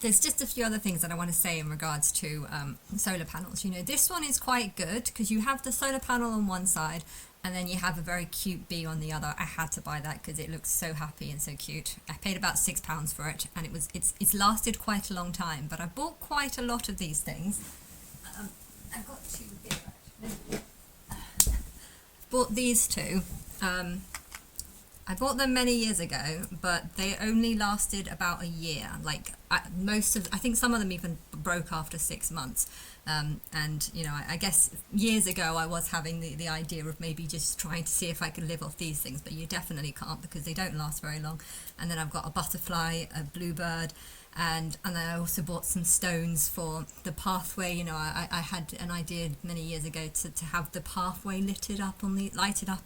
there's just a few other things that I want to say in regards to solar panels. This one is quite good because you have the solar panel on one side and then you have a very cute bee on the other. I had to buy that because it looks so happy and so cute. I paid about £6 for it, and it's lasted quite a long time. But I bought quite a lot of these things. I've got two here actually. Bought these two. I bought them many years ago, but they only lasted about a year. Like I think some of them even broke after 6 months. And I guess years ago I was having the idea of maybe just trying to see if I could live off these things, but you definitely can't because they don't last very long. And then I've got a butterfly, a bluebird, and then I also bought some stones for the pathway. I had an idea many years ago to have the pathway lighted up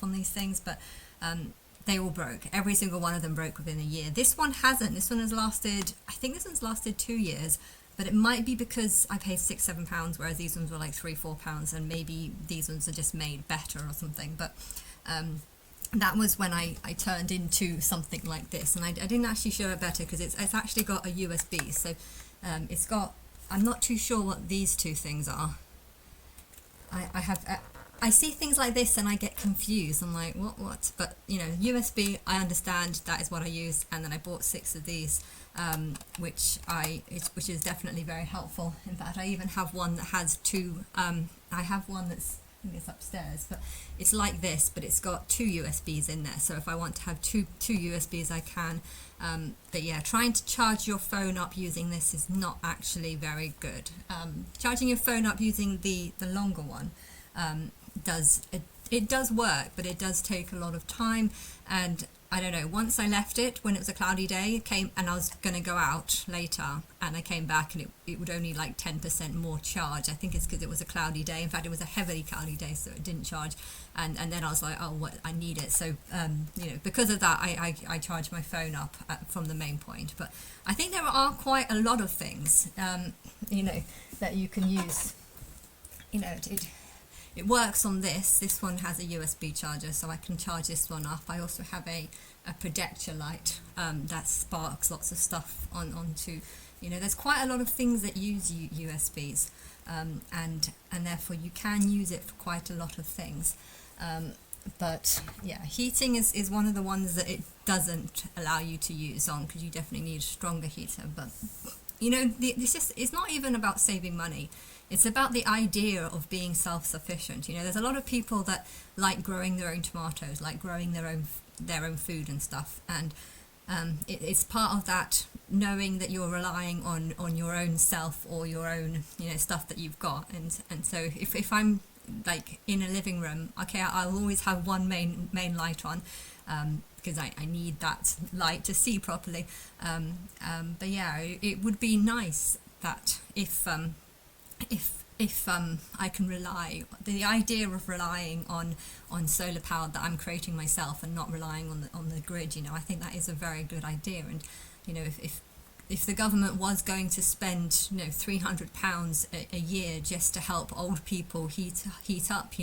on these things, but they all broke. Every single one of them broke within a year. This one hasn't. This one has lasted, I think this one's lasted 2 years, but it might be because I paid £6-7, whereas these ones were like £3-4, and maybe these ones are just made better or something. But that was when I turned into something like this, and I didn't actually show it better because it's actually got a USB. So it's got, I'm not too sure what these two things are. I see things like this and I get confused. I'm like, what? But USB, I understand, that is what I use. And then I bought 6 of these, which is definitely very helpful. In fact, I even have one that has two. I have one that's, I think it's upstairs, but it's like this, but it's got 2 USBs in there. So if I want to have two USBs, I can. But yeah, trying to charge your phone up using this is not actually very good. Charging your phone up using the longer one does work, but it does take a lot of time. And I don't know, once I left it when it was a cloudy day, and I was going to go out later, and I came back and it would only like 10% more charge. I think it's because it was a cloudy day. In fact, it was a heavily cloudy day, so it didn't charge. And then I was like, oh, what, I need it. So because of that, I charge my phone up from the main point. But I think there are quite a lot of things that you can use. It works on this. This one has a USB charger, so I can charge this one up. I also have a projector light that sparks lots of stuff onto. There's quite a lot of things that use USBs, and therefore you can use it for quite a lot of things. But yeah, heating is one of the ones that it doesn't allow you to use on, because you definitely need a stronger heater. But it's not even about saving money. It's about the idea of being self-sufficient. There's a lot of people that like growing their own tomatoes, like growing their own food and stuff, and it's part of that, knowing that you're relying on your own self or your own stuff that you've got. And so if I'm like in a living room, okay, I'll always have one main light on, because I need that light to see properly. But yeah, it would be nice that if I can rely, the idea of relying on solar power that I'm creating myself and not relying on the grid, I think that is a very good idea. And if the government was going to spend £300 a year just to help old people heat up,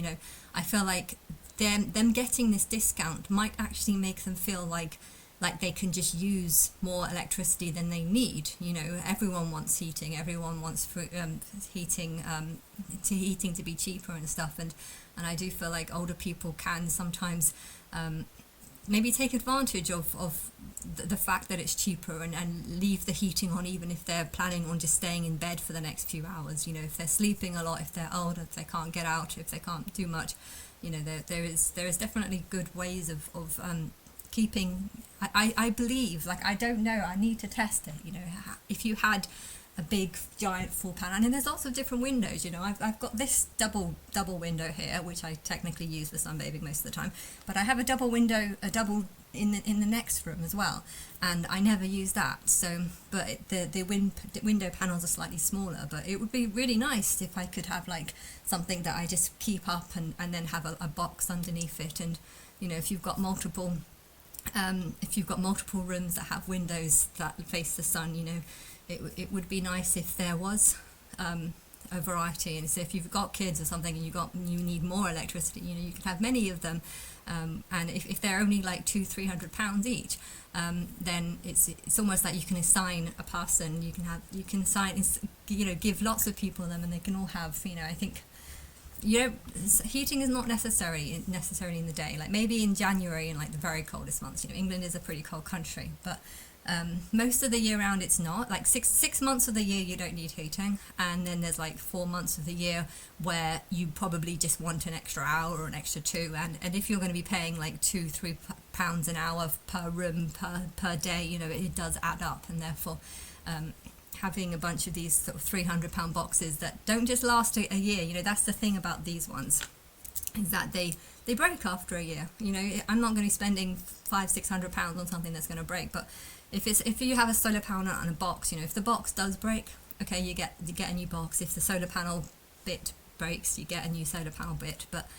I feel like them getting this discount might actually make them feel like they can just use more electricity than they need. Everyone wants heating. Everyone wants heating to be cheaper and stuff. And I do feel like older people can sometimes maybe take advantage of the fact that it's cheaper and leave the heating on, even if they're planning on just staying in bed for the next few hours. If they're sleeping a lot, if they're old, if they can't get out, if they can't do much, there is definitely good ways of keeping. I believe, like, I don't know, I need to test it. If you had a big giant full panel, and there's lots of different windows. I've got this double window here, which I technically use for sunbathing most of the time, but I have a double in the next room as well, and I never use that. So, but the window panels are slightly smaller. But it would be really nice if I could have like something that I just keep up and then have a box underneath it. And if you've got multiple rooms that have windows that face the sun, it would be nice if there was a a variety. And so if you've got kids or something and you need more electricity, you can have many of them. And if they're only like £200-300 each, then it's almost like you can assign a person. You can assign, give lots of people them, and they can all have. I think, heating is not necessarily in the day. Like maybe in January, in like the very coldest months. England is a pretty cold country, but most of the year round it's not. Like six months of the year you don't need heating, and then there's like 4 months of the year where you probably just want an extra hour or an extra two, and if you're going to be paying like £2-3 an hour per room per day, it does add up. And therefore having a bunch of these sort of £300 boxes that don't just last a year, that's the thing about these ones, is that they break after a year. I'm not going to be spending £500-600 on something that's going to break. But if you have a solar panel on a box, if the box does break, okay, you get a new box. If the solar panel bit breaks, you get a new solar panel bit. But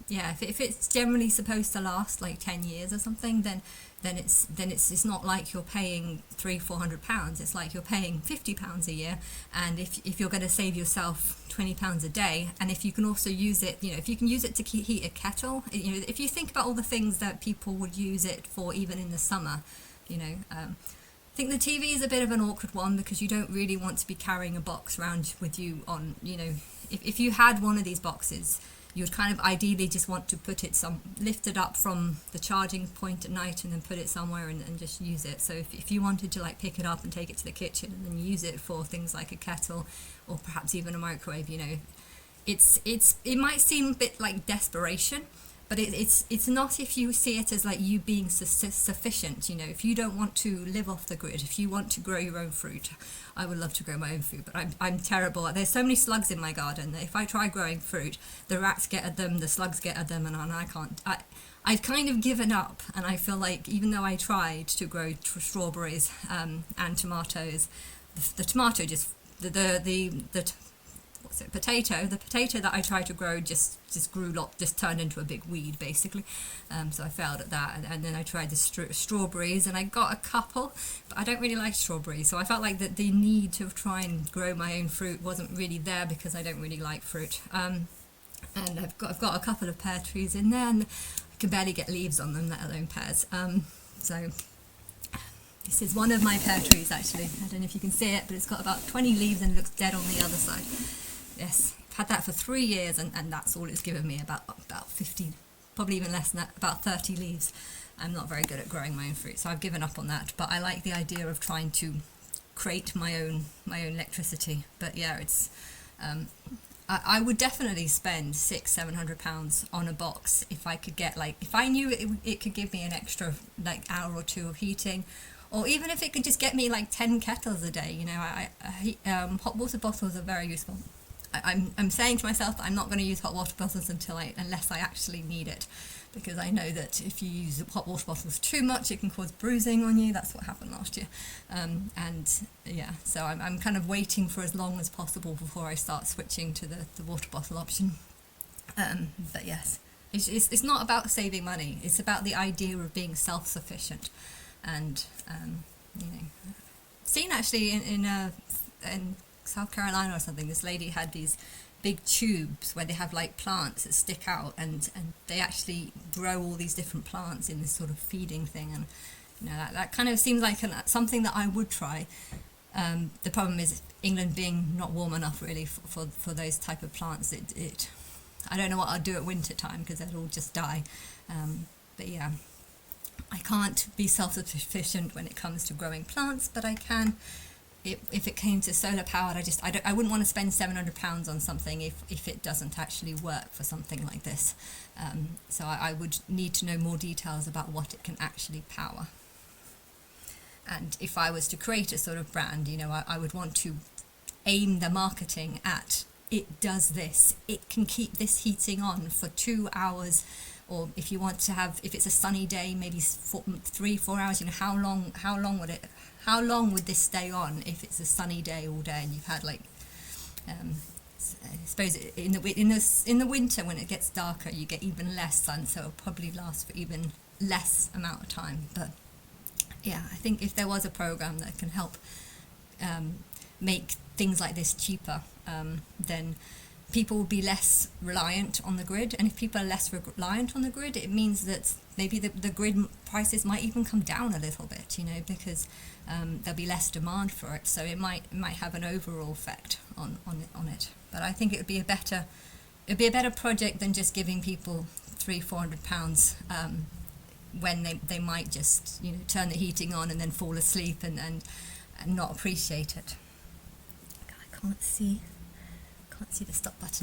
if it's generally supposed to last like 10 years or something, then it's not like you're paying £300-400. It's like you're paying £50 a year. And if you're going to save yourself £20 a day, and if you can also use it, if you can use it to heat a kettle, if you think about all the things that people would use it for, even in the summer, I think the TV is a bit of an awkward one, because you don't really want to be carrying a box around with you on, if you had one of these boxes, you would kind of ideally just want to lift it up from the charging point at night and then put it somewhere and just use it. So if you wanted to like pick it up and take it to the kitchen and then use it for things like a kettle or perhaps even a microwave, it might seem a bit like desperation, but it's not if you see it as like you being sufficient. If you don't want to live off the grid, if you want to grow your own fruit. I would love to grow my own food, but I'm terrible. There's so many slugs in my garden that if I try growing fruit, the rats get at them, the slugs get at them, and I can't. I've kind of given up, and I feel like even though I tried to grow strawberries and tomatoes, the tomato just the potato that I tried to grow just turned into a big weed basically. So I failed at that, and then I tried the strawberries, and I got a couple, but I don't really like strawberries, so I felt like that the need to try and grow my own fruit wasn't really there, because I don't really like fruit. And I've got a couple of pear trees in there, and I can barely get leaves on them, let alone pears. So this is one of my pear trees actually. I don't know if you can see it, but it's got about 20 leaves and it looks dead on the other side. Yes, I've had that for 3 years, and that's all it's given me, about 50, probably even less than that, about 30 leaves. I'm not very good at growing my own fruit, so I've given up on that, but I like the idea of trying to create my own electricity. But yeah, it's I would definitely spend £600-700 on a box if I could get, like, if I knew it could give me an extra like hour or two of heating, or even if it could just get me like 10 kettles a day. Hot water bottles are very useful. I'm saying to myself that I'm not going to use hot water bottles unless I actually need it, because I know that if you use hot water bottles too much, it can cause bruising on you. That's what happened last year. So I'm kind of waiting for as long as possible before I start switching to the water bottle option. But yes, it's not about saving money. It's about the idea of being self-sufficient. And seen actually in South Carolina or something, this lady had these big tubes where they have like plants that stick out, and they actually grow all these different plants in this sort of feeding thing, and that kind of seems like something that I would try. The problem is England being not warm enough really for those type of plants. I don't know what I'd do at winter time, because they'd all just die. But yeah, I can't be self-sufficient when it comes to growing plants, but I can. If it came to solar powered, I wouldn't want to spend £700 on something if it doesn't actually work for something like this. So I would need to know more details about what it can actually power. And if I was to create a sort of brand, I would want to aim the marketing at, it does this, it can keep this heating on for 2 hours, or if you want to have, if it's a sunny day, maybe 3-4 hours. How long would this stay on if it's a sunny day all day, and you've had like, I suppose in the winter when it gets darker, you get even less sun, so it'll probably last for even less amount of time. But yeah, I think if there was a program that can help make things like this cheaper, then people will be less reliant on the grid. And if people are less reliant on the grid, it means that maybe the grid prices might even come down a little bit, because there'll be less demand for it. So it might have an overall effect on it. But I think it'd be a better project than just giving people £300-400 when they might just turn the heating on and then fall asleep and not appreciate it. I can't see the stop button.